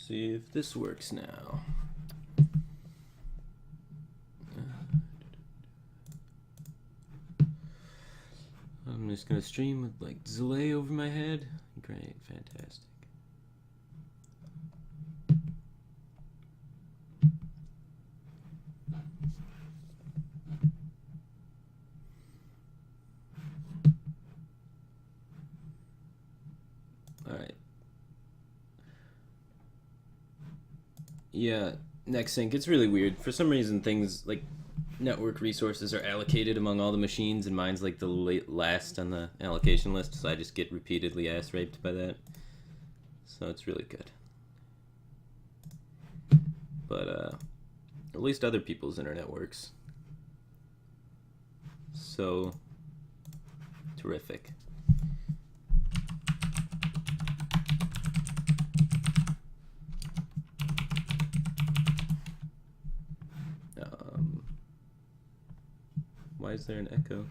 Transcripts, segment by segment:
see if this works now. I'm just gonna stream with like Zalae over my head. Great, fantastic. Alright. Yeah, next sync. It's really weird. For some reason, things like network resources are allocated among all the machines, and mine's like the last on the allocation list, so I just get repeatedly ass raped by that. So it's really good. But at least other people's internet works. So terrific. Why is there an echo?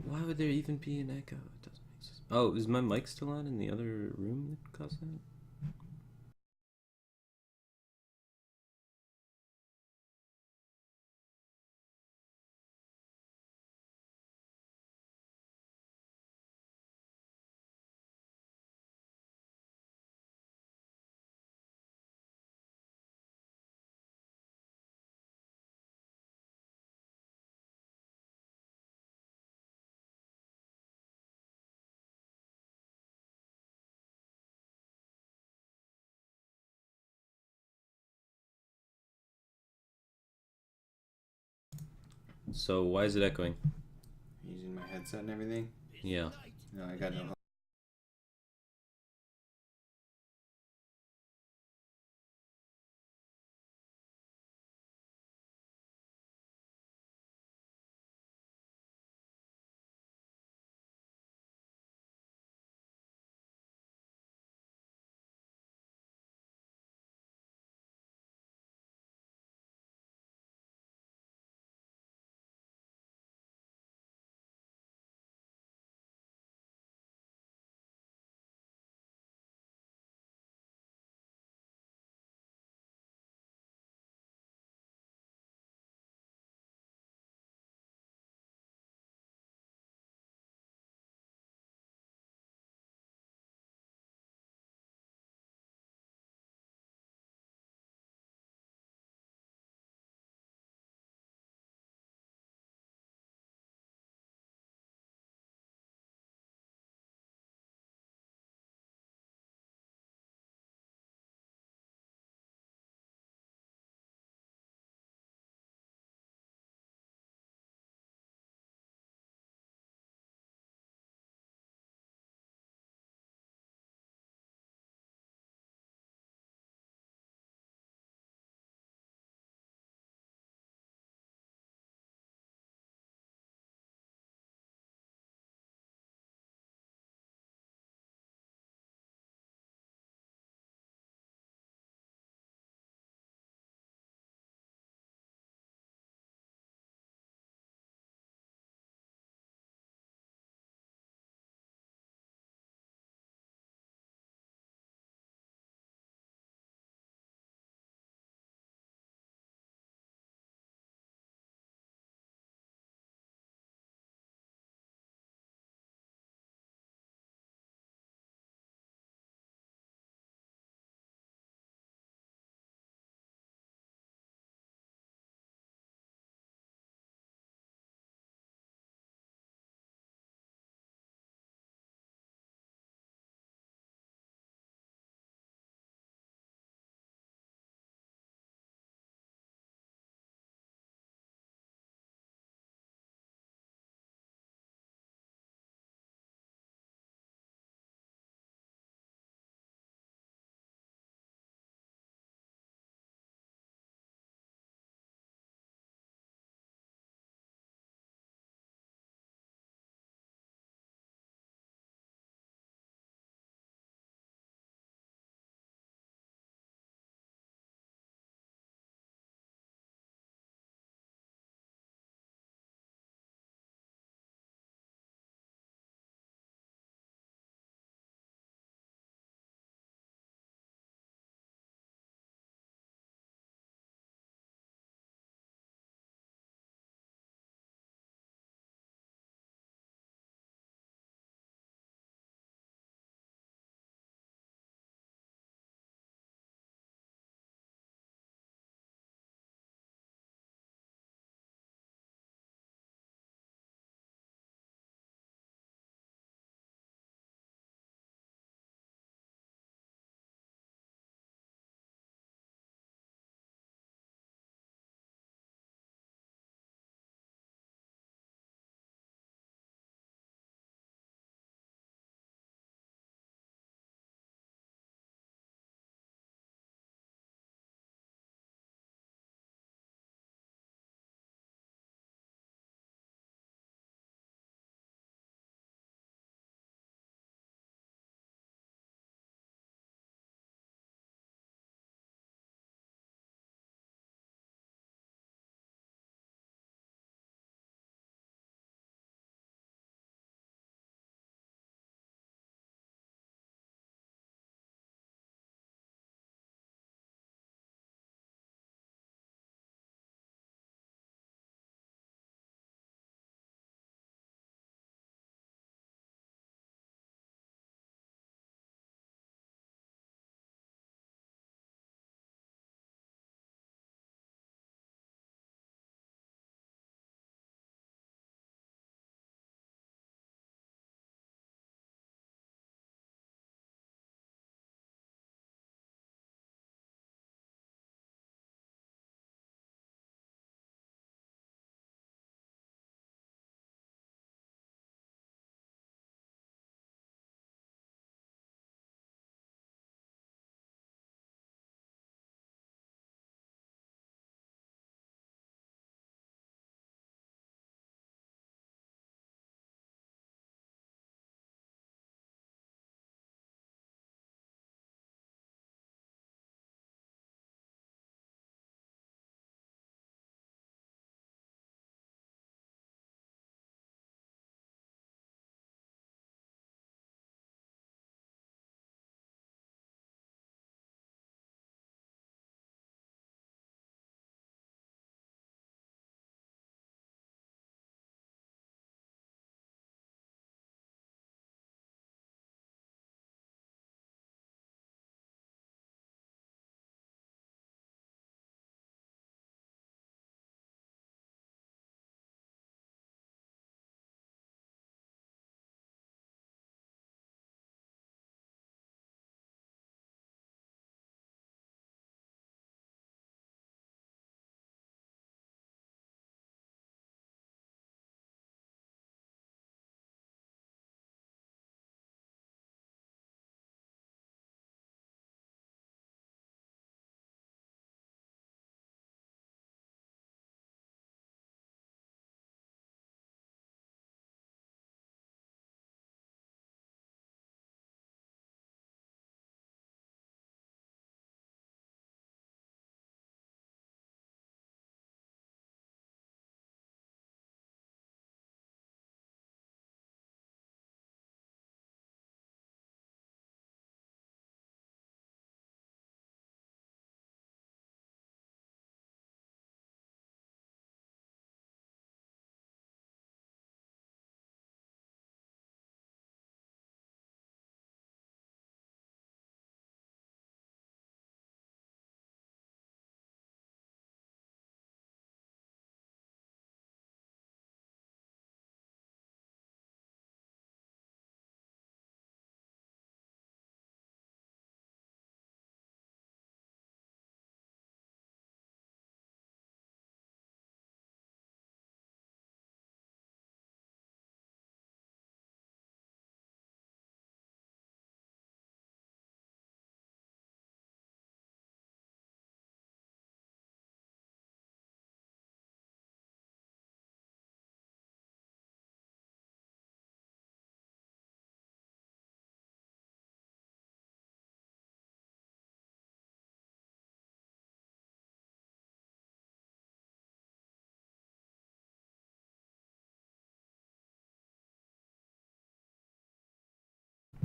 Why would there even be an echo? It doesn't make sense. Oh, is my mic still on in the other room that caused that? So why is it echoing? Using my headset and everything? Yeah. No, I got no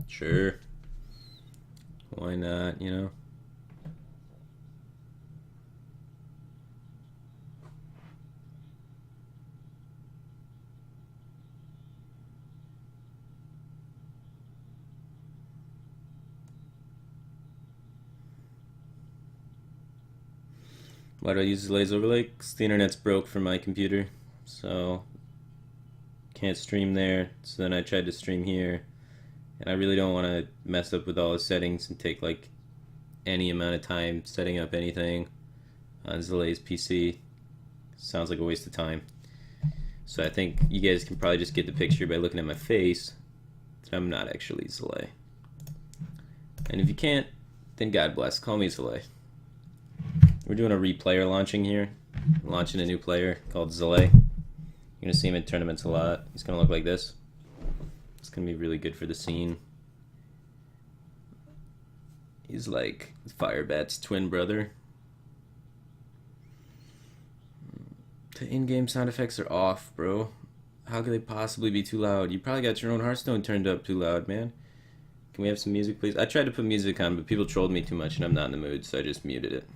Sure. Why not, you know? Why do I use Zalae's overlay? Because the internet's broke for my computer, so can't stream there. So then I tried to stream here, and I really don't want to mess up with all the settings and take like any amount of time setting up anything on Zalae's PC. Sounds like a waste of time. So I think you guys can probably just get the picture by looking at my face that I'm not actually Zalae. And if you can't, then God bless. Call me Zalae. We're doing a replayer launching here. Launching a new player called Zalae. You're going to see him in tournaments a lot. He's going to look like this. It's going to be really good for the scene. He's like Firebat's twin brother. The in-game sound effects are off, bro. How could they possibly be too loud? You probably got your own Hearthstone turned up too loud, man. Can we have some music, please? I tried to put music on, but people trolled me too much, and I'm not in the mood, so I just muted it.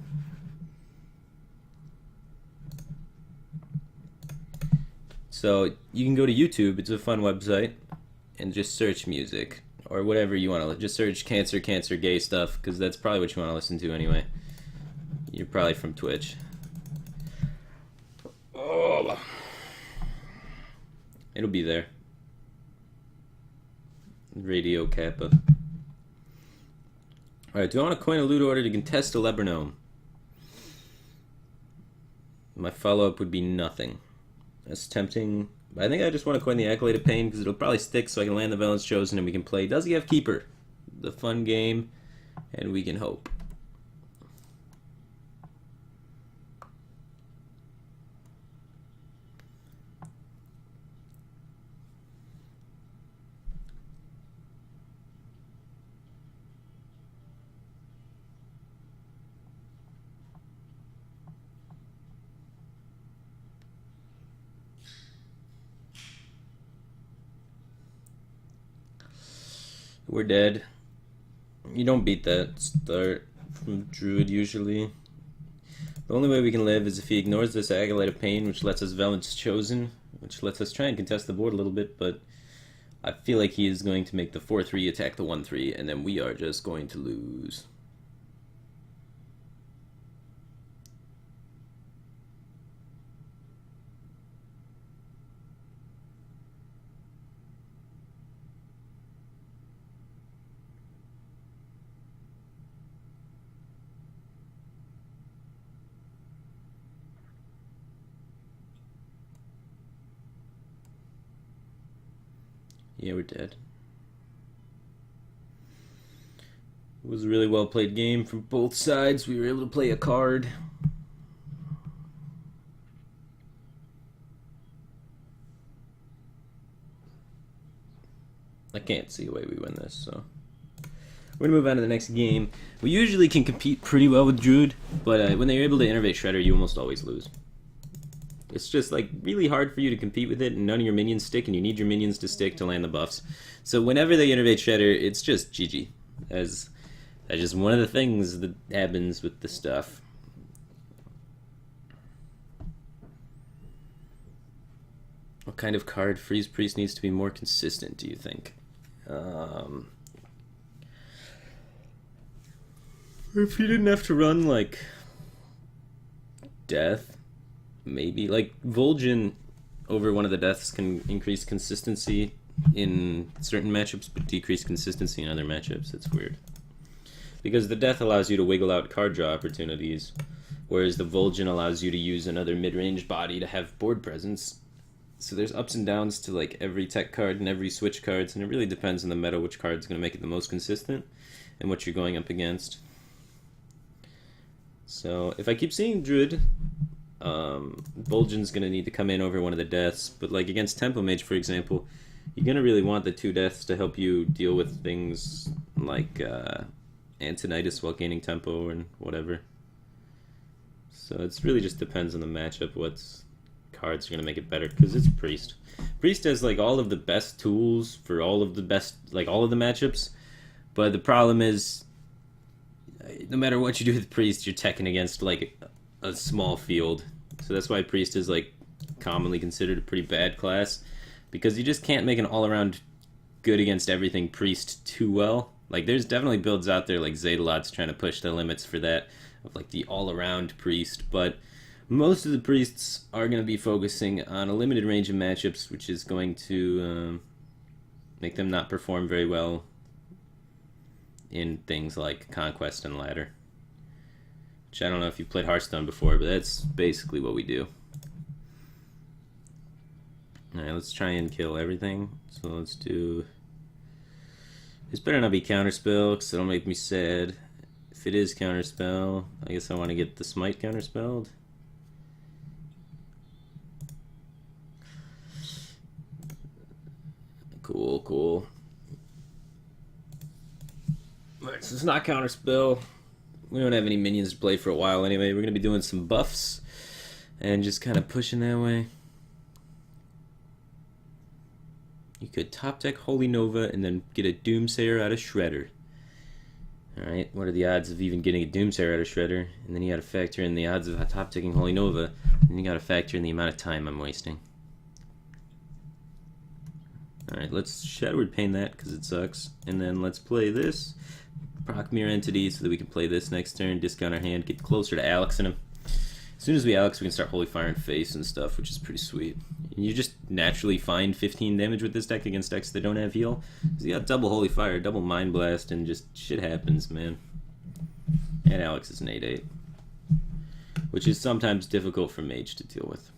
So you can go to YouTube. It's a fun website, and just search music or whatever you want to. Just search cancer, gay stuff, because that's probably what you want to listen to anyway. You're probably from Twitch. Oh, it'll be there. Radio Kappa. Alright, do I want to coin a loot order to contest a Lebernome? My follow-up would be nothing. That's tempting. But I think I just want to coin the Accolade of Pain because it'll probably stick so I can land the Villain's Chosen and we can play Does He Have Keeper? The fun game, and we can hope. We're dead. You don't beat that start from Druid usually. The only way we can live is if he ignores this Accolade of Pain, which lets us Villain's Chosen, which lets us try and contest the board a little bit, but I feel like he is going to make the 4-3 attack the 1-3, and then we are just going to lose. Yeah, we're dead. It was a really well played game from both sides. We were able to play a card. I can't see a way we win this, so we're gonna move on to the next game. We usually can compete pretty well with Druid, but when they're able to innervate Shredder, you almost always lose. It's just like really hard for you to compete with it, and none of your minions stick, and you need your minions to stick to land the buffs. So whenever they innervate Shredder, it's just GG. That's just one of the things that happens with the stuff. What kind of card Freeze Priest needs to be more consistent, do you think? If you didn't have to run like Death, maybe like Vol'jin over one of the deaths can increase consistency in certain matchups but decrease consistency in other matchups. It's weird because the death allows you to wiggle out card draw opportunities, whereas the Vol'jin allows you to use another mid-range body to have board presence. So there's ups and downs to like every tech card and every switch cards, and it really depends on the meta which card's going to make it the most consistent and what you're going up against. So if I keep seeing Druid, Vol'jin's going to need to come in over one of the deaths, but like against Tempo Mage, for example, you're going to really want the two deaths to help you deal with things like Antonitis while gaining tempo and whatever. So it's really just depends on the matchup, what's cards are going to make it better, because it's Priest. Priest has like all of the best tools for all of the best, like all of the matchups, But the problem is, no matter what you do with Priest, you're teching against like a small field. So that's why Priest is like commonly considered a pretty bad class, because you just can't make an all-around good against everything Priest too well. Like there's definitely builds out there like Zalae's trying to push the limits for that, of like the all-around Priest, but most of the Priests are going to be focusing on a limited range of matchups, which is going to make them not perform very well in things like Conquest and Ladder. Which I don't know if you've played Hearthstone before, but that's basically what we do. Alright, let's try and kill everything. So let's do... This better not be Counterspell, because it'll make me sad. If it is Counterspell, I guess I want to get the Smite counterspelled. Cool, cool. Alright, so it's not Counterspell. We don't have any minions to play for a while anyway. We're going to be doing some buffs and just kind of pushing that way. You could top deck Holy Nova and then get a Doomsayer out of Shredder. Alright, what are the odds of even getting a Doomsayer out of Shredder? And then you gotta factor in the odds of top decking Holy Nova. And you gotta factor in the amount of time I'm wasting. Alright, let's Shadowward Pain that because it sucks. And then let's play this. Proc Mirror Entity so that we can play this next turn, discount our hand, get closer to Alex in him. As soon as we Alex, we can start Holy Fire in face and stuff, which is pretty sweet. And you just naturally find 15 damage with this deck against decks that don't have heal. Because you got double Holy Fire, double Mind Blast, and just shit happens, man. And Alex is an 8/8. Which is sometimes difficult for Mage to deal with.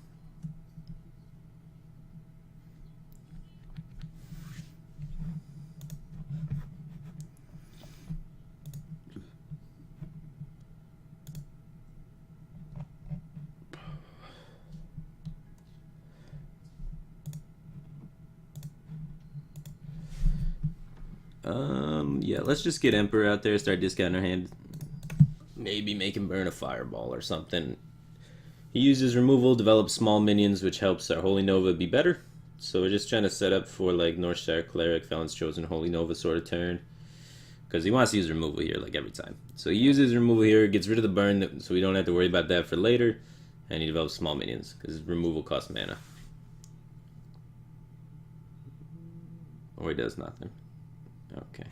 Yeah, let's just get Emperor out there, start discounting our hand. Maybe make him burn a Fireball or something. He uses removal, develops small minions, which helps our Holy Nova be better. So we're just trying to set up for like Northshire Cleric, Felon's Chosen, Holy Nova sort of turn. Because he wants to use removal here like every time. So he uses removal here, gets rid of the burn, so we don't have to worry about that for later. And he develops small minions, because removal costs mana. Or he does nothing. Okay.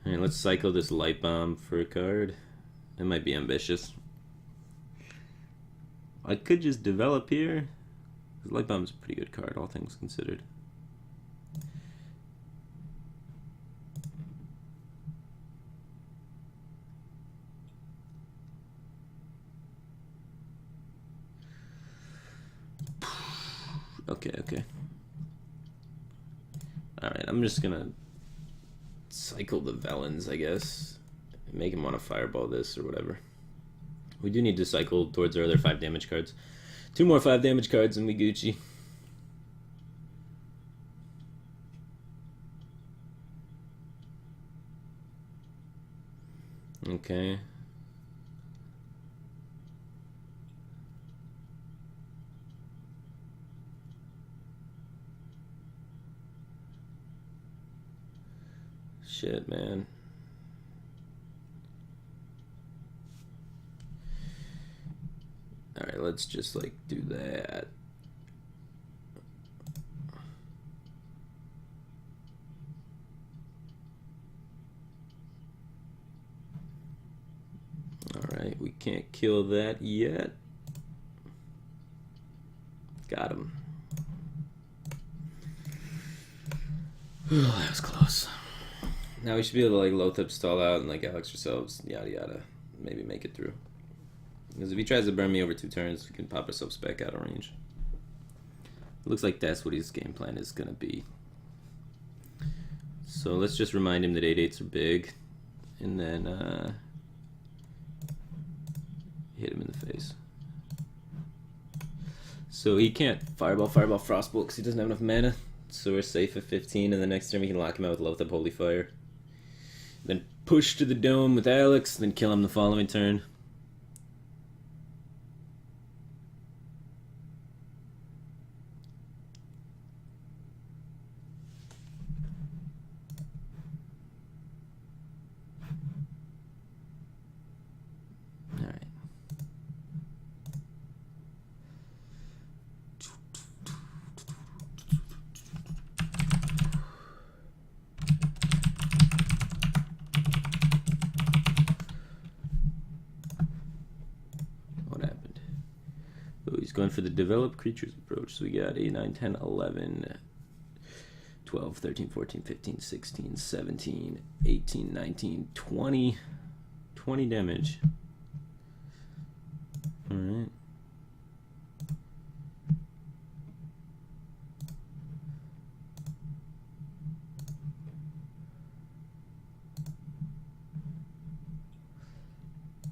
Alright, let's cycle this Light Bomb for a card. It might be ambitious. I could just develop here. Light Bomb's a pretty good card, all things considered. Okay. Alright, I'm just gonna cycle the Velens, I guess. Make him want to Fireball this or whatever. We do need to cycle towards our other 5 damage cards. 2 more 5 damage cards and we Gucci. Okay. Shit, man. Alright, let's just like do that. Alright, we can't kill that yet. Got him. That was close. Now we should be able to like Lothep stall out and like Alex ourselves, yada yada, maybe make it through. Because if he tries to burn me over 2 turns, we can pop ourselves back out of range. Looks like that's what his game plan is gonna be. So let's just remind him that 8/8s are big, and then hit him in the face. So he can't Fireball, Frostbolt because he doesn't have enough mana. So we're safe at 15, and the next turn we can lock him out with Lothep Holy Fire. Then push to the dome with Alex, then kill him the following turn. going for the develop creatures approach. So we got 8, 9, 10, 11, 12, 13, 14, 15, 16, 17, 18, 19, 20. 20 damage. Alright.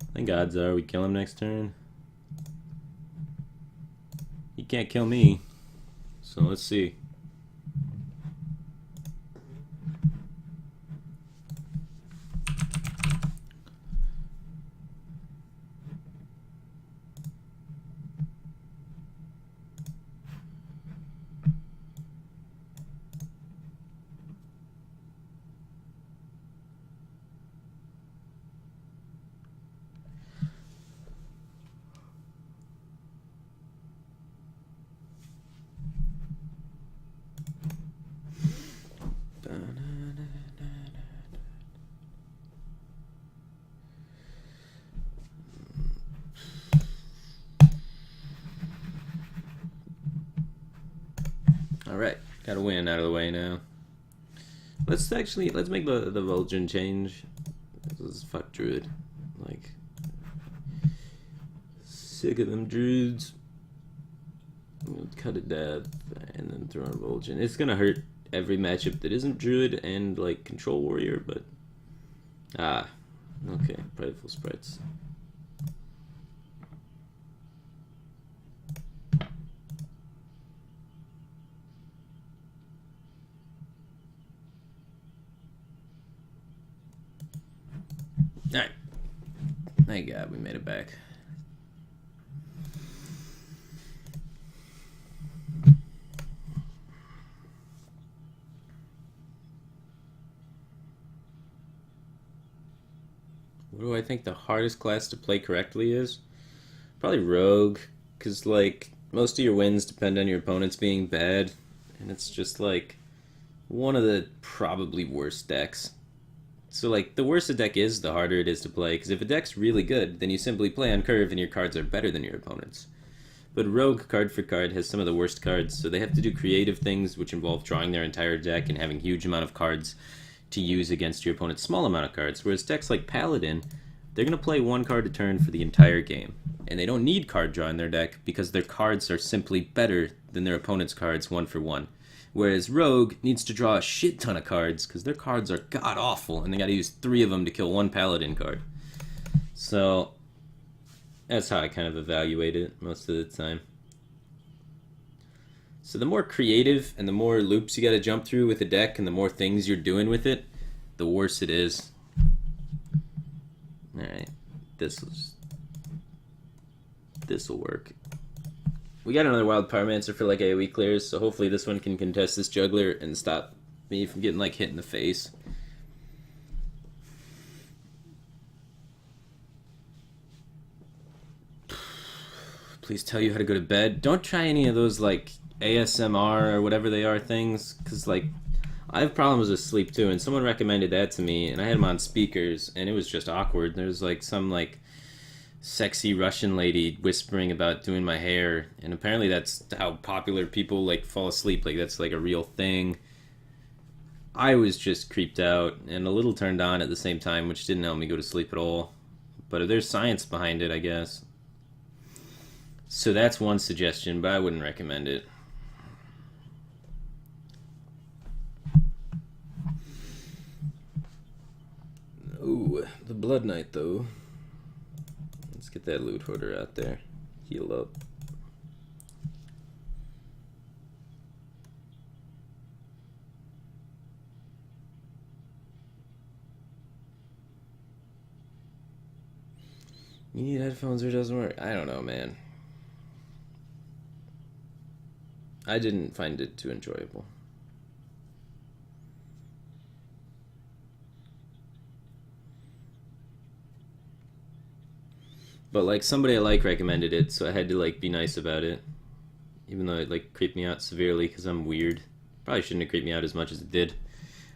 I think odds are we kill him next turn. He can't kill me. So let's see. Alright, got a win out of the way now. Let's make the Vulgin change. This is fuck Druid. Like, sick of them Druids. We'll cut a dab and then throw on Vulgin. It's gonna hurt every matchup that isn't Druid and like Control Warrior, but okay, Prideful Sprites. Alright. Thank God we made it back. What do I think the hardest class to play correctly is? Probably Rogue, because like most of your wins depend on your opponents being bad, and it's just like one of the probably worst decks. So like the worse a deck is, the harder it is to play, because if a deck's really good, then you simply play on curve and your cards are better than your opponents. But Rogue, card for card, has some of the worst cards, so they have to do creative things which involve drawing their entire deck and having huge amount of cards to use against your opponent's small amount of cards, whereas decks like Paladin, they're going to play one card a turn for the entire game. And they don't need card draw in their deck because their cards are simply better than their opponent's cards one for one. Whereas Rogue needs to draw a shit ton of cards because their cards are god-awful and they gotta use 3 of them to kill 1 Paladin card. So, that's how I kind of evaluate it most of the time. So the more creative and the more loops you gotta jump through with a deck and the more things you're doing with it, the worse it is. Alright, this'll work. We got another Wild Pyromancer for like AoE clears, so hopefully this one can contest this Juggler and stop me from getting like hit in the face. Please tell you how to go to bed. Don't try any of those like ASMR or whatever they are things, because like I have problems with sleep too, and someone recommended that to me, and I had them on speakers, and it was just awkward. There's like some like sexy Russian lady whispering about doing my hair, and apparently that's how popular people like fall asleep, like that's like a real thing. I was just creeped out and a little turned on at the same time, which didn't help me go to sleep at all, but there's science behind it, I guess. So that's one suggestion, but I wouldn't recommend it. Ooh, the Blood Knight though. Let's get that Loot Hoarder out there. Heal up. You need headphones or it doesn't work? I don't know, man. I didn't find it too enjoyable. But like somebody I like recommended it, so I had to like be nice about it. Even though it like creeped me out severely because I'm weird. Probably shouldn't have creeped me out as much as it did.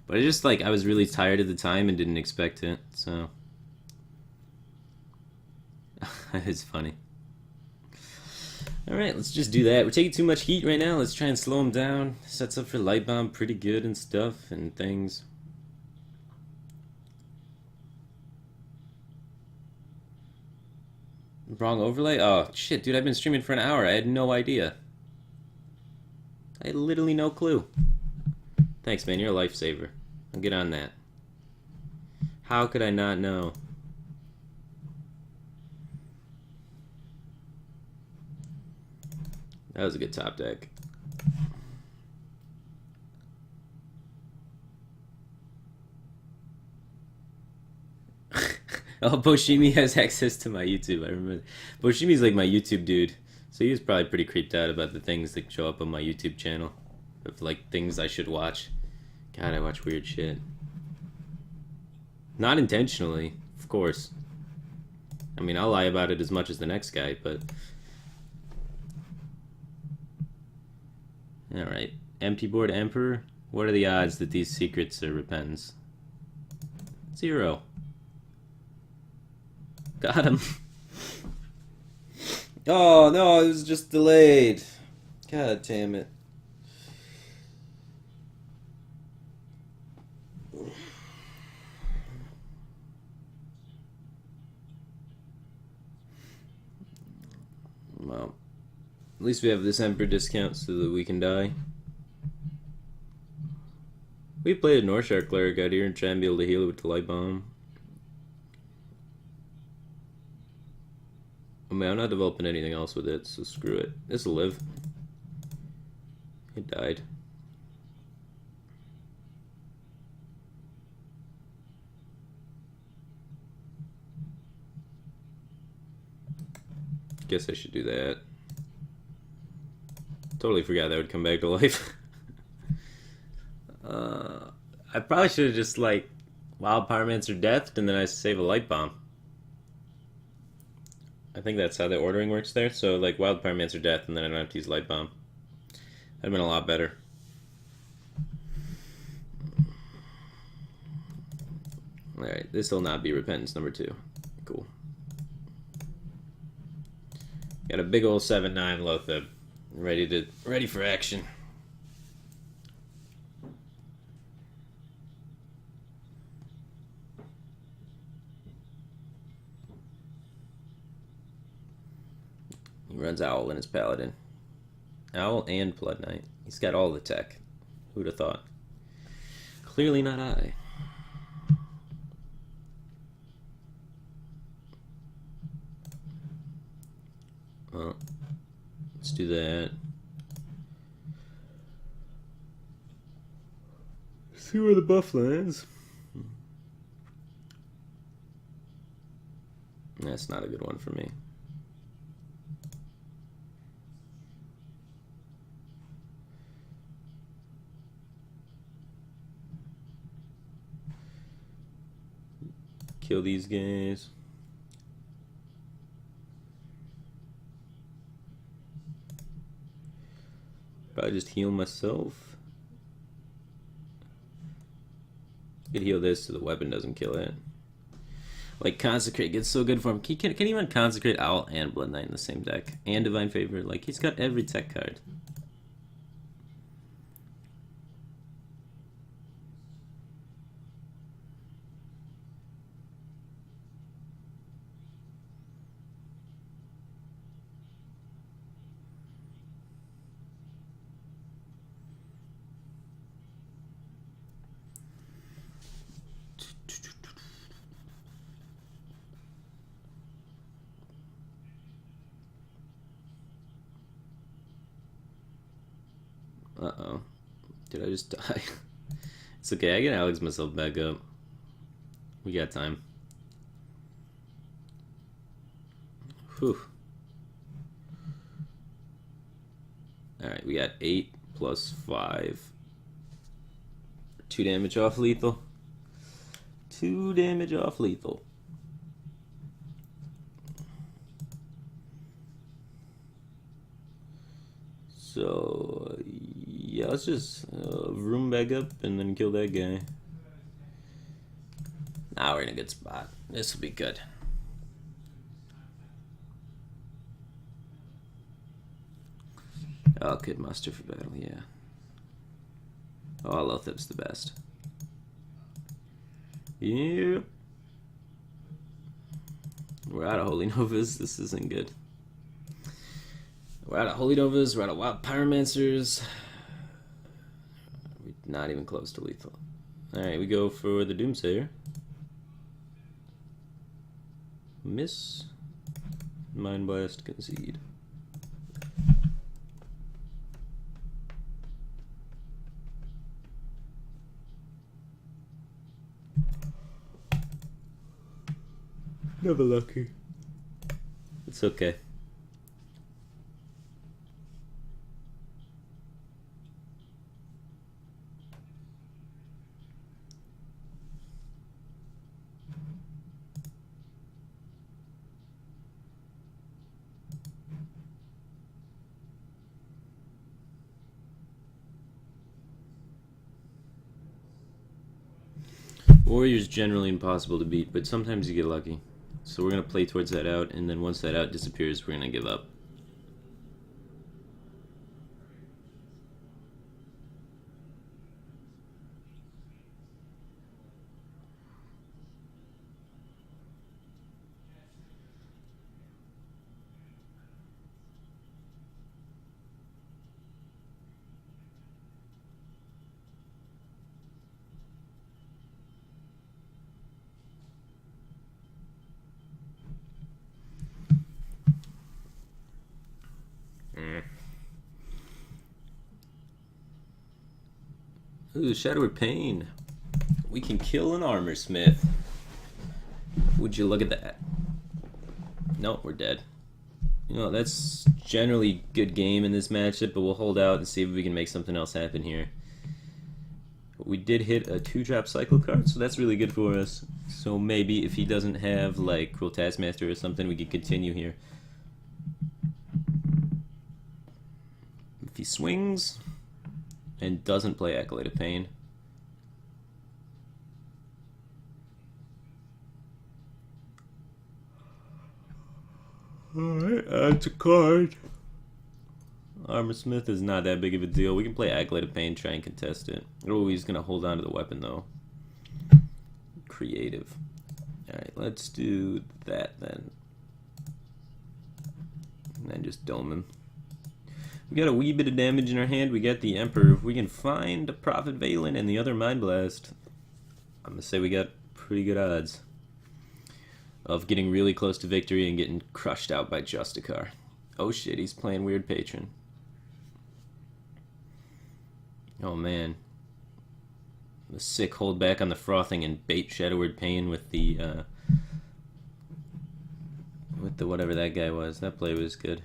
But I just like, I was really tired at the time and didn't expect it, so. It's funny. Alright, let's just do that. We're taking too much heat right now. Let's try and slow him down. Sets up for light bomb pretty good and stuff and things. Wrong overlay? Oh, shit, dude, I've been streaming for an hour. I had no idea. I had literally no clue. Thanks, man. You're a lifesaver. I'll get on that. How could I not know? That was a good top deck. Oh, Boshimi has access to my YouTube. I remember. Boshimi's like my YouTube dude. So he was probably pretty creeped out about the things that show up on my YouTube channel. Of like things I should watch. God, I watch weird shit. Not intentionally, of course. I mean, I'll lie about it as much as the next guy, but... Alright. Empty board Emperor. What are the odds that these secrets are repens? 0. Got him. Oh, no, it was just delayed. God damn it. Well, at least we have this Emperor discount so that we can die. We played a Northshark Cleric out here and try and be able to heal it with the light bomb. I mean, I'm not developing anything else with it, so screw it. This'll live. It died. Guess I should do that. Totally forgot that would come back to life. I probably should have just, like, Wild Pyromancer Deathed and then I save a Light Bomb. I think that's how the ordering works there. So, like, Wild Pyromancer Death and then I don't have to use Light Bomb. That'd have been a lot better. Alright, this will not be Repentance number 2. Cool. Got a big old 7-9 Lotheb. Ready for action. He runs Owl in his Paladin. Owl and Blood Knight. He's got all the tech. Who'd have thought? Clearly not I. Well, let's do that. See where the buff lands. That's not a good one for me. Kill these guys. Probably just heal myself. Could heal this so the weapon doesn't kill it. Like, Consecrate gets so good for him. Can he run Consecrate, Owl, and Blood Knight in the same deck? And Divine Favor. Like, he's got every tech card. Uh-oh. Did I just die? It's okay, I can Alex myself back up. We got time. Whew. Alright, we got 8 plus 5. 2 damage off lethal. 2 damage off lethal. So, yeah, let's just room back up and then kill that guy. Now we're in a good spot. This will be good. Oh, kit muster for battle, yeah. Oh, Lothip's the best. Yep. We're out of Holy Novas. This isn't good. We're out of Holy Novas. We're out of Wild Pyromancers. We're not even close to lethal. Alright, we go for the Doomsayer. Miss. Mind Blast, concede. Never lucky. It's okay. Warrior's generally impossible to beat, but sometimes you get lucky. So we're going to play towards that out, and then once that out disappears, we're going to give up. Ooh, Shadow Pain. We can kill an armor smith. Would you look at that? No, we're dead. You know, that's generally good game in this matchup, but we'll hold out and see if we can make something else happen here. We did hit a 2-drop cycle card, so that's really good for us. So maybe if he doesn't have, like, Cruel Taskmaster or something, we could continue here. If he swings and doesn't play Acolyte of Pain, alright, that's a card. Armor Smith is not that big of a deal. We can play Acolyte of Pain, try and contest it. Oh, he's going to hold on to the weapon, though. Creative. Alright, let's do that, then. And then just dome him. We got a wee bit of damage in our hand. We got the Emperor. If we can find a Prophet Valen and the other Mind Blast, I'm going to say we got pretty good odds of getting really close to victory and getting crushed out by Justicar. Oh shit, he's playing Weird Patron. Oh man. The sick hold back on the frothing and bait Shadowward Pain with the whatever that guy was. That play was good.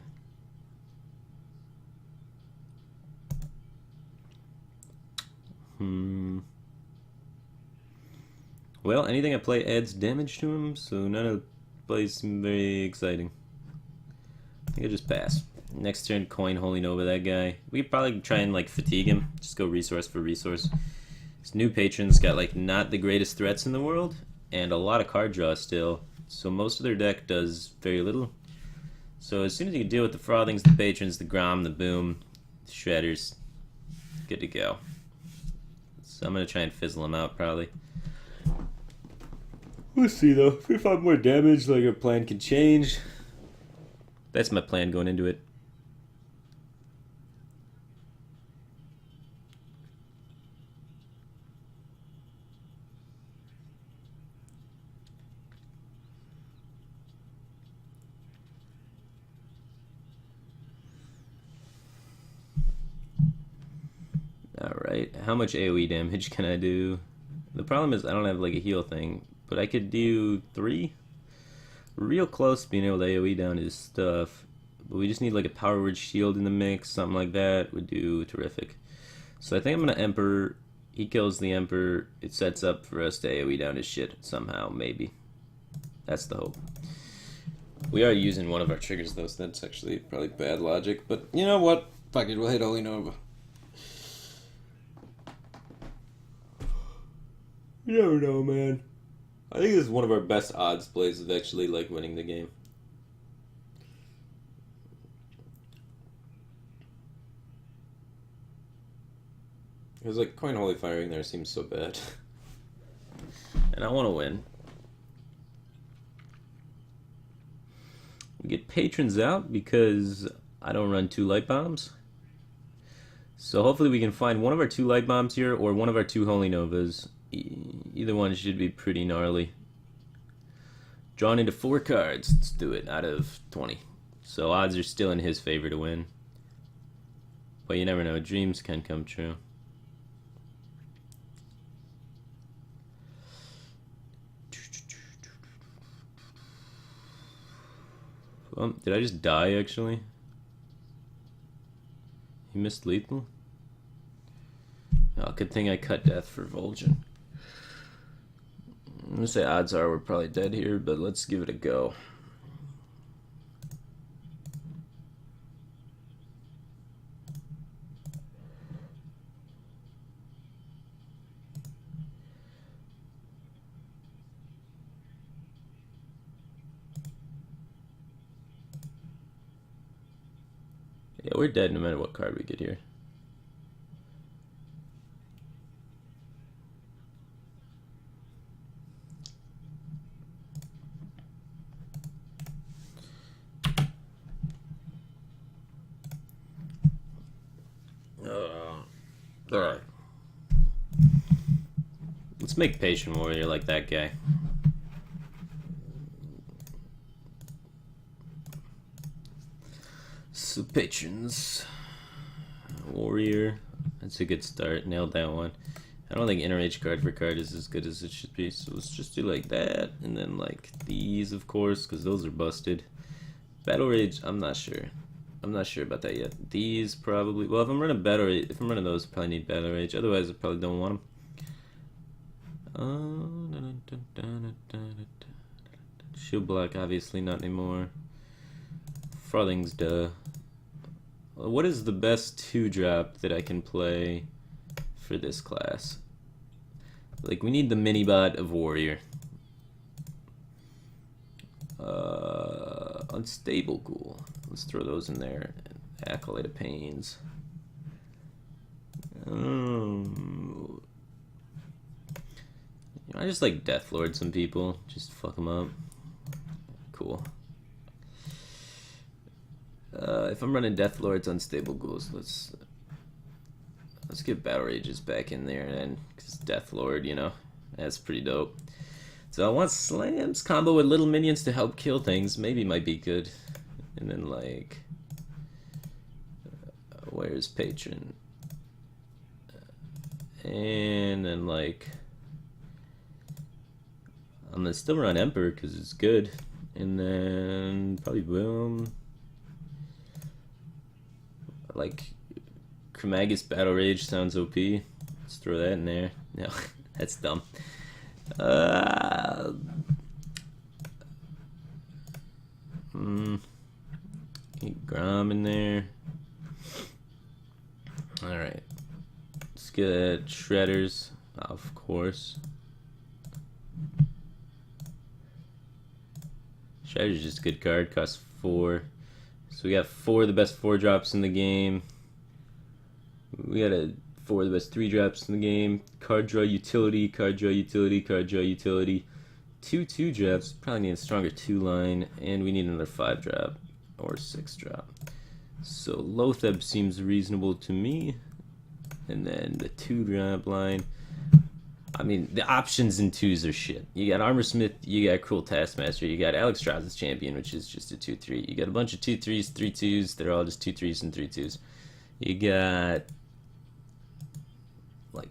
Well, anything I play adds damage to him, so none of the plays seem very exciting. I think I just pass. Next turn, coin Holy Nova that guy. We could probably try and like fatigue him. Just go resource for resource. This new patron's got like not the greatest threats in the world, and a lot of card draw still. So most of their deck does very little. So as soon as you can deal with the Frothings, the Patrons, the Grom, the Boom, the Shredders, good to go. So I'm going to try and fizzle them out, probably. We'll see, though. If we find more damage, like, our plan can change. That's my plan going into it. Alright, how much AoE damage can I do? The problem is I don't have like a heal thing, but I could do 3. Real close to being able to AoE down his stuff, but we just need like a power word shield in the mix, something like that would do terrific. So I think I'm gonna Emperor, he kills the Emperor, it sets up for us to AoE down his shit somehow, maybe. That's the hope. We are using one of our triggers though, so that's actually probably bad logic, but you know what? Fuck it, we'll hit Holy Nova. You never know, man. I think this is one of our best odds plays of actually like winning the game. Because, like, coin holy firing there seems so bad. And I want to win. We get patrons out because I don't run 2 light bombs. So hopefully we can find one of our 2 light bombs here or one of our 2 holy novas. Either one should be pretty gnarly. Drawn into 4 cards. Let's do it out of 20. So odds are still in his favor to win. But you never know. Dreams can come true. Did I just die, actually? He missed lethal? Oh, good thing I cut death for Vol'jin. I'm gonna say odds are we're probably dead here, but let's give it a go. Yeah, we're dead no matter what card we get here. Alright. Let's make Patient Warrior like that guy. So Patrons Warrior, that's a good start. Nailed that one. I don't think Inner card for card is as good as it should be, so let's just do like that, and then like these, of course, because those are busted. Battle Rage, I'm not sure. I'm not sure about that yet. These probably, well, if I'm running Battle Rage, if I'm running those, I probably need Battle Rage. Otherwise, I probably don't want them. Shield Block, obviously not anymore. Frothlings, duh. What is the best 2-drop that I can play for this class? Like, we need the mini-bot of Warrior. Unstable Ghoul. Let's throw those in there. Acolyte of Pains. I just like Deathlord some people. Just fuck them up. Cool. If I'm running Deathlords, Unstable Ghouls, let's get Battle Rages back in there, and because Deathlord, you know, that's pretty dope. So I want slams combo with little minions to help kill things. Maybe might be good. And then like, where's Patron? And then like, I'm gonna still run Emperor because it's good. And then probably Boom. Like, Chromagus Battle Rage sounds OP. Let's throw that in there. No, that's dumb. Get Grom in there. Alright. Let's get Shredders, of course. Shredder's just a good card, costs 4. So we got 4 of the best 4-drops in the game. We got 4 of the best 3-drops in the game. Card draw utility, card draw utility, card draw utility. 2 2-drops, probably need a stronger 2-line, and we need another 5-drop or 6-drop. So Lotheb seems reasonable to me. And then the 2-drop line. I mean, the options in 2s are shit. You got Armorsmith, you got Cruel Taskmaster, you got Alex Strauss's Champion, which is just a 2-3. You got a bunch of 2-3s, 3-2s, they're all just 2-3s and 3-2s. You got like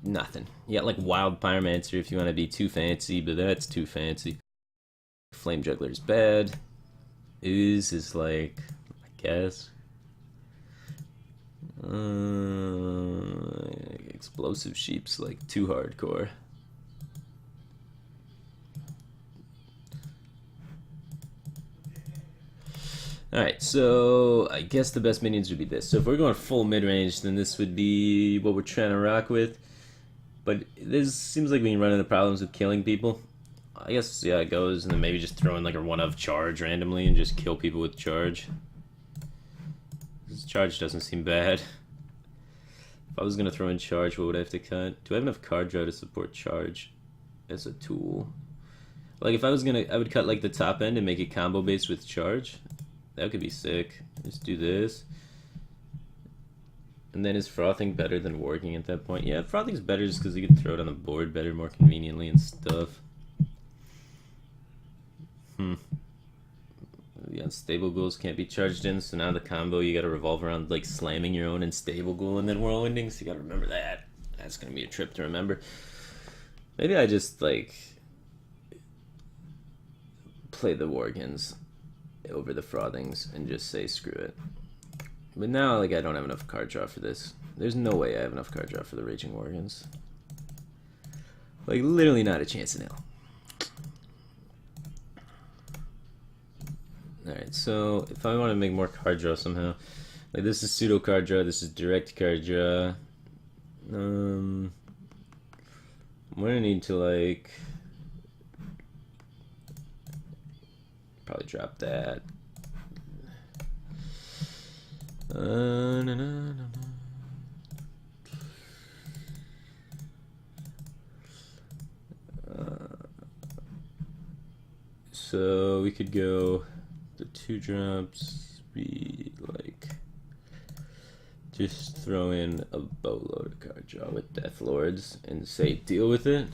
nothing. You got like Wild Pyromancer if you want to be too fancy, but that's too fancy. Flame Juggler's bad. Ooze is like, I guess. Explosive Sheep's like too hardcore. Alright, so I guess the best minions would be this. So if we're going full mid-range, then this would be what we're trying to rock with. But this seems like we can run into problems with killing people. I guess see how it goes, and then maybe just throw in like a 1-of charge randomly and just kill people with charge. This charge doesn't seem bad. If I was gonna throw in charge, what would I have to cut? Do I have enough card draw to support charge as a tool? Like if I was gonna, I would cut like the top end and make it combo based with charge. That could be sick. Just do this. And then is frothing better than working at that point? Yeah, frothing's better just because you can throw it on the board better, more conveniently and stuff. The unstable ghouls can't be charged in, so now the combo you gotta revolve around like slamming your own unstable ghoul and then whirlwinding, so you gotta remember that. That's gonna be a trip to remember. Maybe I just like play the Worgens over the frothings and just say screw it. But now like I don't have enough card draw for this. There's no way I have enough card draw for the Raging Worgens. Like literally not a chance in hell. Alright, so if I want to make more card draw somehow, like this is pseudo card draw, this is direct card draw. I'm gonna need to like probably drop that. So we could go the 2 drops, be like just throw in a boatload of card draw with Death Lords and say deal with it.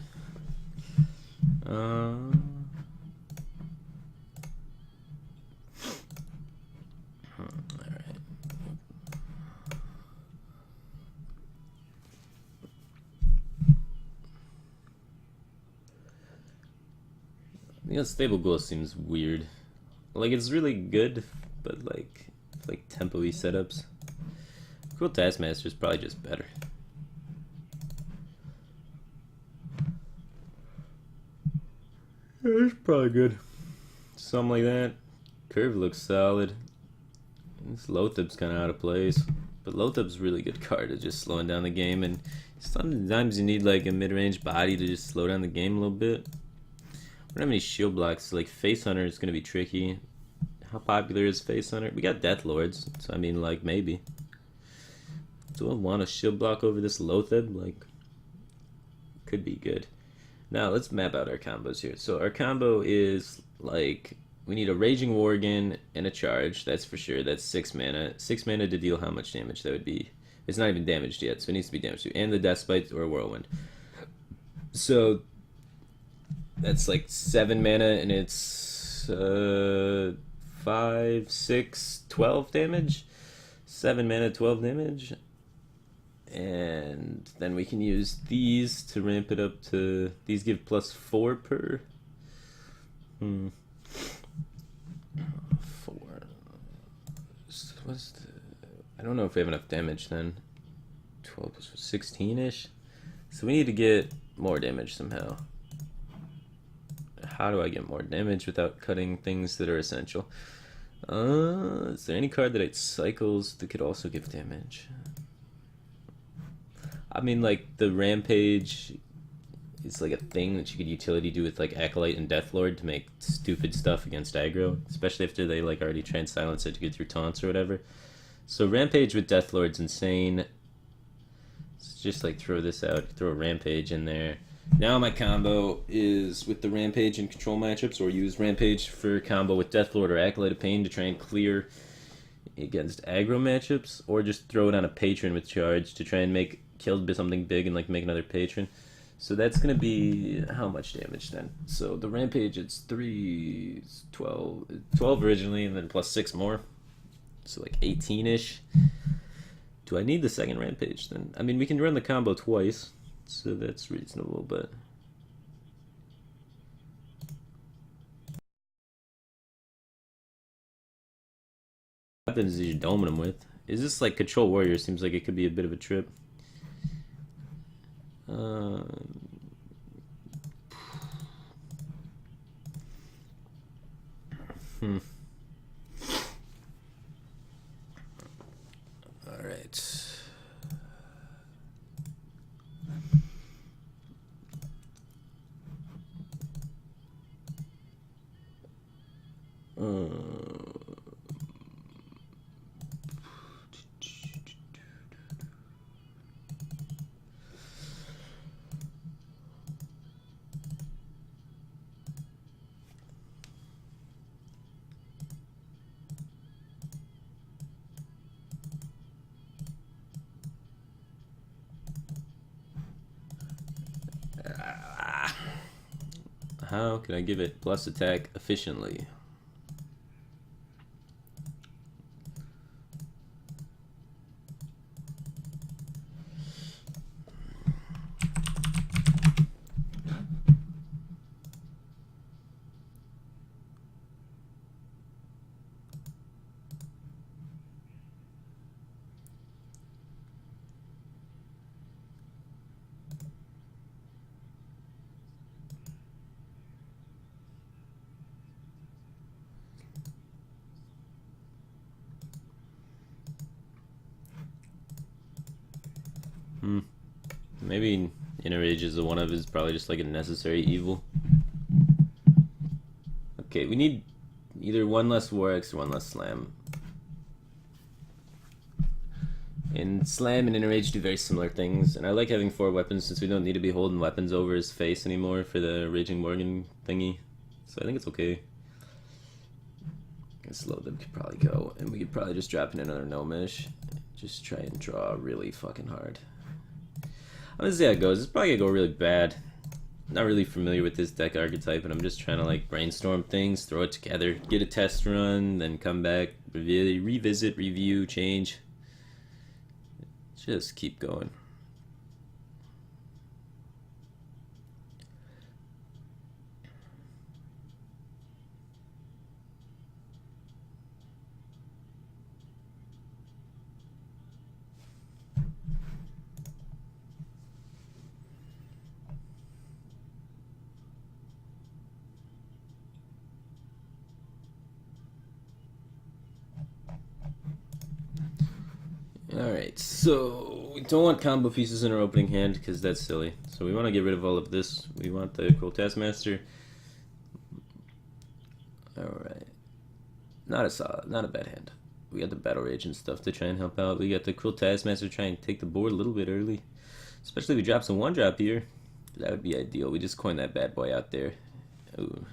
Alright. The unstable ghoul seems weird. Like it's really good, but like tempo-y setups. Cruel Taskmaster is probably just better. Yeah, it's probably good. Something like that. Curve looks solid. This Lothub's kind of out of place, but Lothub's really good card at just slowing down the game, and sometimes you need like a mid-range body to just slow down the game a little bit. We don't have any shield blocks, like Face Hunter is going to be tricky. How popular is Face Hunter? We got Death Lords, so I mean, like, maybe. Do I want a shield block over this Lothub? Like, could be good. Now, let's map out our combos here. So, our combo is, like, we need a Raging Worgen and a charge, that's for sure. That's 6 mana. 6 mana to deal how much damage that would be. It's not even damaged yet, so it needs to be damaged too. And the Death Spite or Whirlwind. So, that's like 7 mana, and it's 5, 6, 12 damage. 7 mana, 12 damage. And then we can use these to ramp it up to... These give +4 per... 4. What's the... I don't know if we have enough damage then. 12 plus 16-ish. So we need to get more damage somehow. How do I get more damage without cutting things that are essential? Is there any card that it cycles that could also give damage? I mean, like, the Rampage is like a thing that you could utility do with like Acolyte and Deathlord to make stupid stuff against aggro, especially after they like already try and silence it to get through taunts or whatever. So Rampage with Deathlord's insane. Let's just like throw this out, throw a Rampage in there. Now my combo is with the Rampage and control matchups, or use Rampage for combo with Deathlord or Acolyte of Pain to try and clear against aggro matchups, or just throw it on a Patron with charge to try and make kill something big and like make another Patron. So that's gonna be how much damage then? So the Rampage, it's 3, 12 originally, and then plus 6 more. So like 18-ish. Do I need the second Rampage then? I mean, we can run the combo twice, so that's reasonable, but... weapons you're doming them with. Is this like Control Warrior? Seems like it could be a bit of a trip. All right. How can I give it plus attack efficiently? Maybe Inner Rage is one of his, probably just like a necessary evil. Okay, we need either one less War Axe or one less Slam. And Slam and Inner Rage do very similar things, and I like having 4 weapons since we don't need to be holding weapons over his face anymore for the Raging Morgan thingy. So I think it's okay. Slow them could probably go, and we could probably just drop in another Gnomish. Just try and draw really fucking hard. I'm gonna see how it goes. It's probably gonna go really bad. Not really familiar with this deck archetype, and I'm just trying to like brainstorm things, throw it together, get a test run, then come back, revisit, review, change. Just keep going. Alright, so we don't want combo pieces in our opening hand because that's silly. So we want to get rid of all of this. We want the Cruel Taskmaster. Alright. Not a bad hand. We got the Battle Rage and stuff to try and help out. We got the Cruel Taskmaster trying to take the board a little bit early. Especially if we drop some 1-drop here. That would be ideal. We just coined that bad boy out there. Ooh,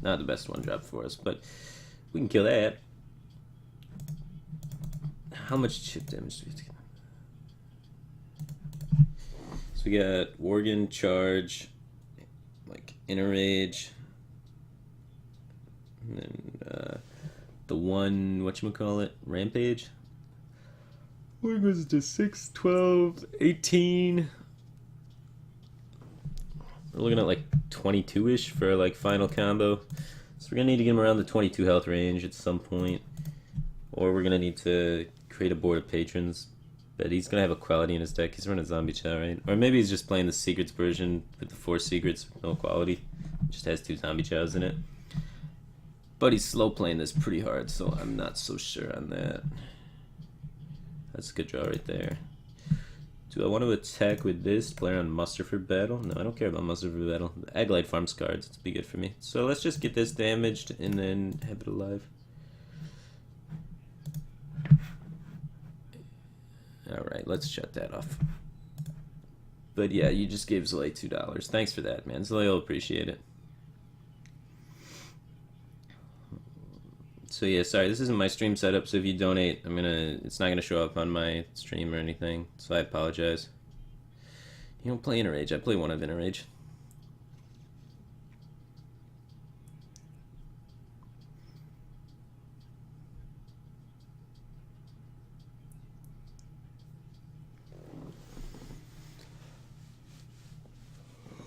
not the best 1-drop for us, but we can kill that. How much chip damage do we have to get? So we got Worgen, Charge, like Inner Rage, and then the one, whatchamacallit, Rampage. What goes to 6, 12, 18? We're looking at like 22-ish for like final combo. So we're gonna need to get him around the 22 health range at some point. Or we're gonna need to create a board of patrons, but he's gonna have a quality in his deck. He's running Zombie Chow, right? Or maybe he's just playing the secrets version with the 4 secrets, no quality. Just has 2 Zombie Chows in it. But he's slow playing this pretty hard, so I'm not so sure on that. That's a good draw right there. Do I want to attack with this, play on Muster for Battle? No, I don't care about Muster for Battle. The Aglite farms cards, it's be good for me. So let's just get this damaged and then have it alive. Alright, let's shut that off. But yeah, you just gave Zalae $2. Thanks for that, man. Zalae will appreciate it. So yeah, sorry, this isn't my stream setup, so if you donate, it's not gonna show up on my stream or anything, so I apologize. You don't play Inner Rage, I play one of Inner Rage.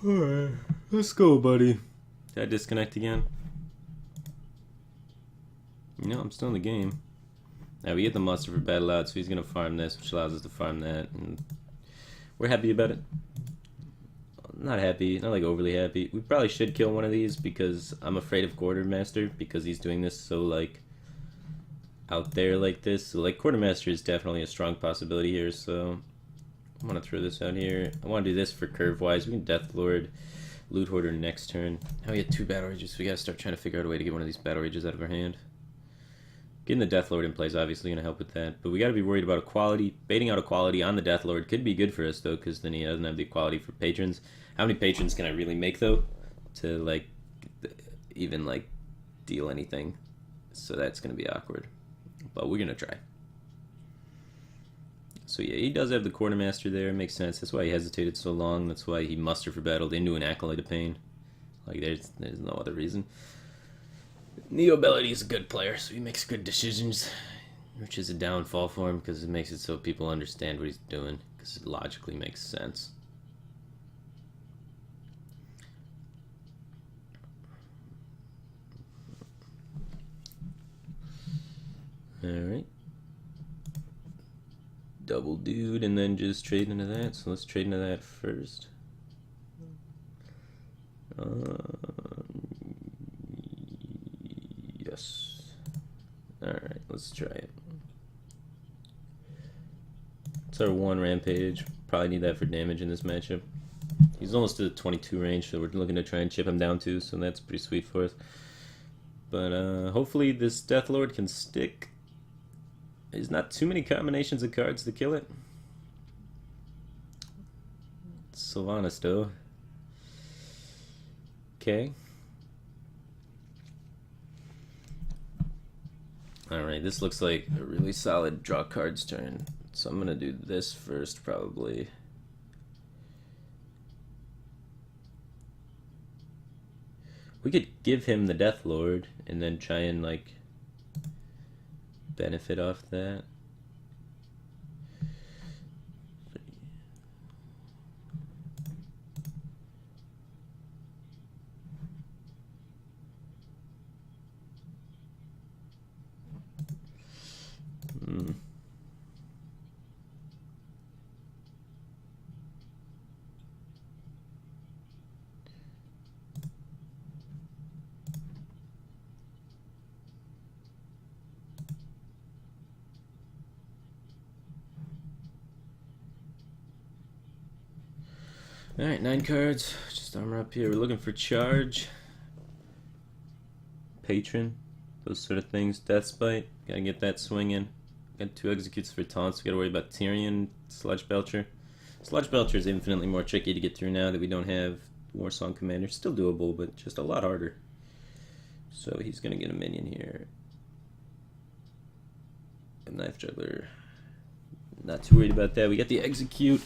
Alright, let's go, buddy. Did I disconnect again? No, I'm still in the game. Now we get the Muster for Battle out, so he's gonna farm this, which allows us to farm that, and we're happy about it. Not happy, not like overly happy. We probably should kill one of these because I'm afraid of Quartermaster because he's doing this so like out there like this. So like Quartermaster is definitely a strong possibility here, so I want to throw this out here. I want to do this for curve wise. We can Death Lord, Loot Hoarder next turn. Now we get 2 Battle Rages, so we gotta start trying to figure out a way to get one of these Battle Rages out of our hand. Getting the Death Lord in play is obviously going to help with that, but we got to be worried about equality. Baiting out equality on the Death Lord could be good for us, though, because then he doesn't have the equality for patrons. How many patrons can I really make, though, to, like, even, like, deal anything? So that's going to be awkward, but we're going to try. So, yeah, he does have the Quartermaster there. It makes sense. That's why he hesitated so long. That's why he Muster for Battled into an Acolyte of Pain. Like, there's no other reason. Neo Ability is a good player, so he makes good decisions, which is a downfall for him because it makes it so people understand what he's doing, because it logically makes sense. Alright. Double dude, and then just trade into that. So let's trade into that first. Yes. Alright, let's try it. It's our 1 rampage. Probably need that for damage in this matchup. He's almost to the 22 range, so we're looking to try and chip him down too, so that's pretty sweet for us. But hopefully this Deathlord can stick. There's not too many combinations of cards to kill it. Sylvanas though. Okay. Alright, this looks like a really solid draw cards turn. So I'm gonna do this first probably. We could give him the Deathlord and then try and like benefit off that. Alright, 9 cards. Just armor up here. We're looking for charge. Patron. Those sort of things. Deathspite. Gotta get that swing in. Got 2 executes for taunts. Gotta worry about Tyrion. Sludge Belcher. Sludge Belcher is infinitely more tricky to get through now that we don't have Warsong Commander. Still doable, but just a lot harder. So he's gonna get a minion here. A Knife Juggler. Not too worried about that. We got the execute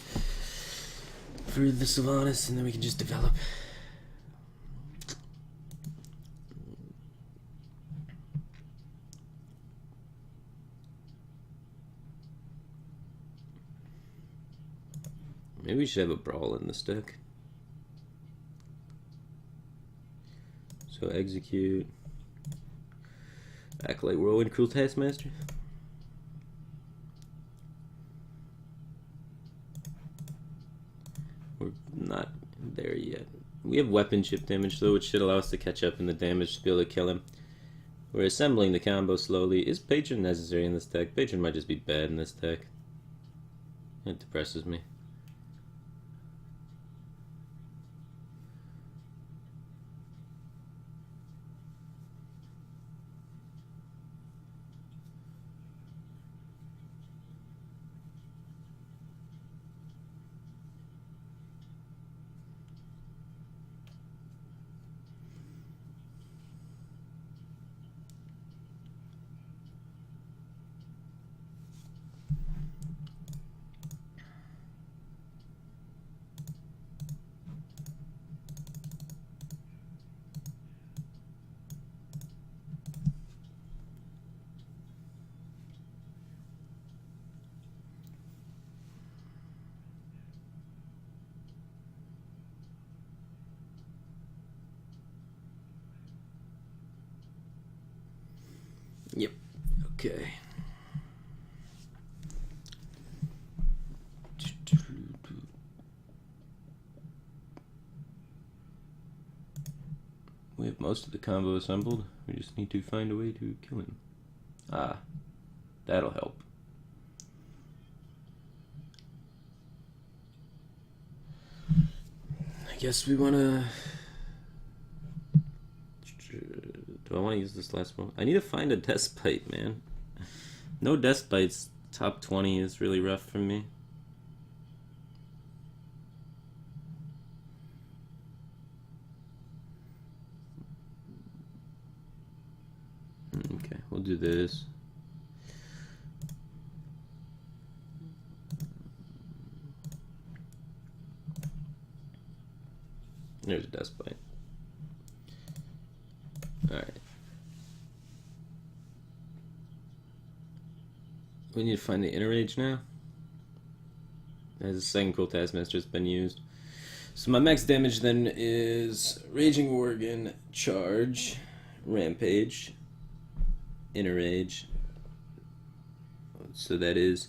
for the Sylvanas, and then we can just develop. Maybe we should have a Brawl in this deck. So execute. Acolyte Whirlwind, Cruel Taskmaster. We're not there yet. We have weapon chip damage though, which should allow us to catch up in the damage to be able to kill him. We're assembling the combo slowly. Is Patron necessary in this deck? Patron might just be bad in this deck. It depresses me. Yep. Okay. We have most of the combo assembled. We just need to find a way to kill him. Ah, that'll help. I guess we wanna... Do I want to use this last one? I need to find a Despite, man. No Despites. Top 20 is really rough for me. Okay, we'll do this. There's a Despite. Alright. We need to find the inner rage now. As a second cool taskmaster has been used. So my max damage then is Raging Worgen, Charge, Rampage, Inner Rage. So that is...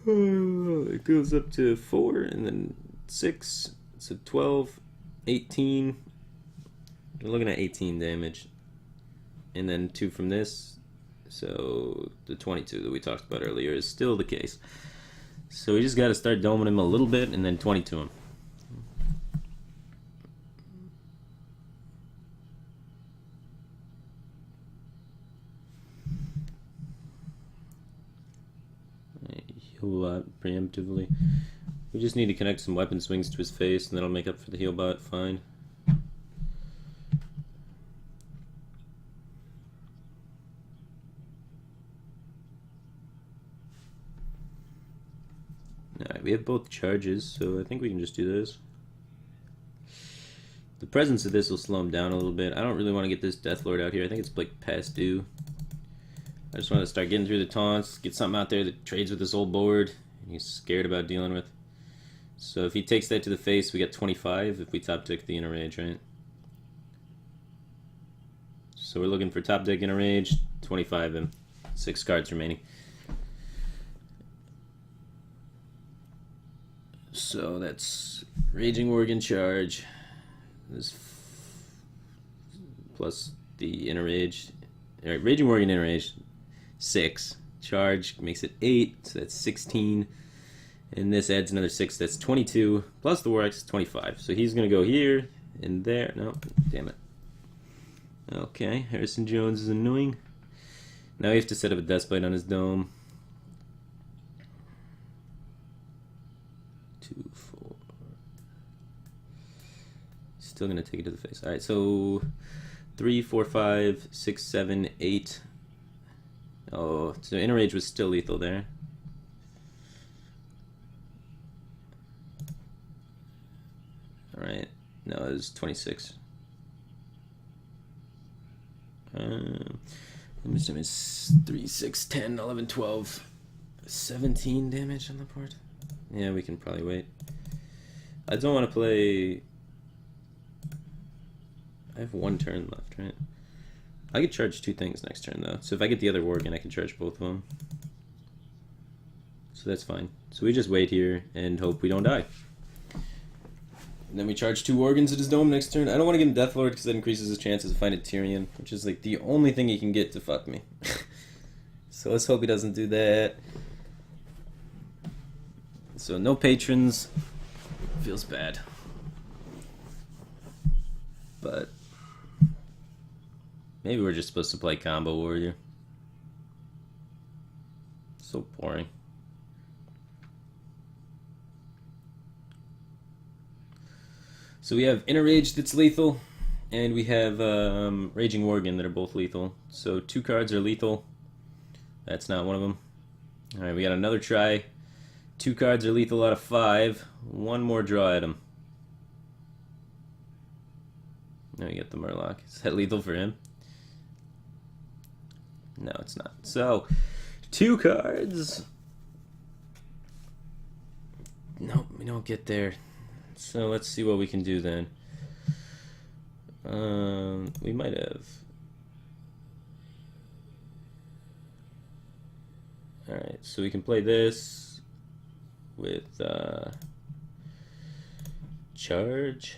it goes up to 4 and then 6. So 12, 18. We're looking at 18 damage. And then 2 from this. So the 22 that we talked about earlier is still the case. So we just got to start doming him a little bit and then 22 him. Heal a lot preemptively. We just need to connect some weapon swings to his face and that'll make up for the heal bot fine. Alright, we have both charges, so I think we can just do this. The presence of this will slow him down a little bit. I don't really want to get this Deathlord out here. I think it's like past due. I just want to start getting through the taunts, get something out there that trades with this old board he's scared about dealing with. So if he takes that to the face, we get 25 if we top deck the inner rage, right? So we're looking for top deck inner rage, 25 and 6 cards remaining. So that's Raging Worgen Charge, this plus the Inner Rage. Alright, Raging Worgen Inner Rage, 6. Charge makes it 8, so that's 16. And this adds another 6, that's 22. Plus the War Axe is 25. So he's going to go here and there. No, damn it. Okay, Harrison Jones is annoying. Now we have to set up a Deathbite on his dome. 2, 4. Still gonna take it to the face. Alright, so 3, 4, 5, 6, 7, 8. Oh, so Inner Rage was still lethal there. Alright, no, it was 26. Damage is 3, 6, 10, 11, 12, 17 damage on the board. Yeah, we can probably wait. I don't want to play... I have 1 turn left, right? I could charge 2 things next turn, though. So if I get the other Worgen, I can charge both of them. So that's fine. So we just wait here and hope we don't die. And then we charge 2 Worgens at his dome next turn. I don't want to give him Deathlord because that increases his chances to find a Tyrion, which is like the only thing he can get to fuck me. So let's hope he doesn't do that. So no patrons. Feels bad. But maybe we're just supposed to play Combo Warrior. So boring. So we have Inner Rage that's lethal, and we have Raging Worgen that are both lethal. So 2 cards are lethal. That's not one of them. Alright, we got another try. 2 cards are lethal out of 5. 1 more draw at him. Now you get the Murloc. Is that lethal for him? No, it's not. So, 2 cards. Nope, we don't get there. So let's see what we can do then. We might have. Alright, so we can play this with charge.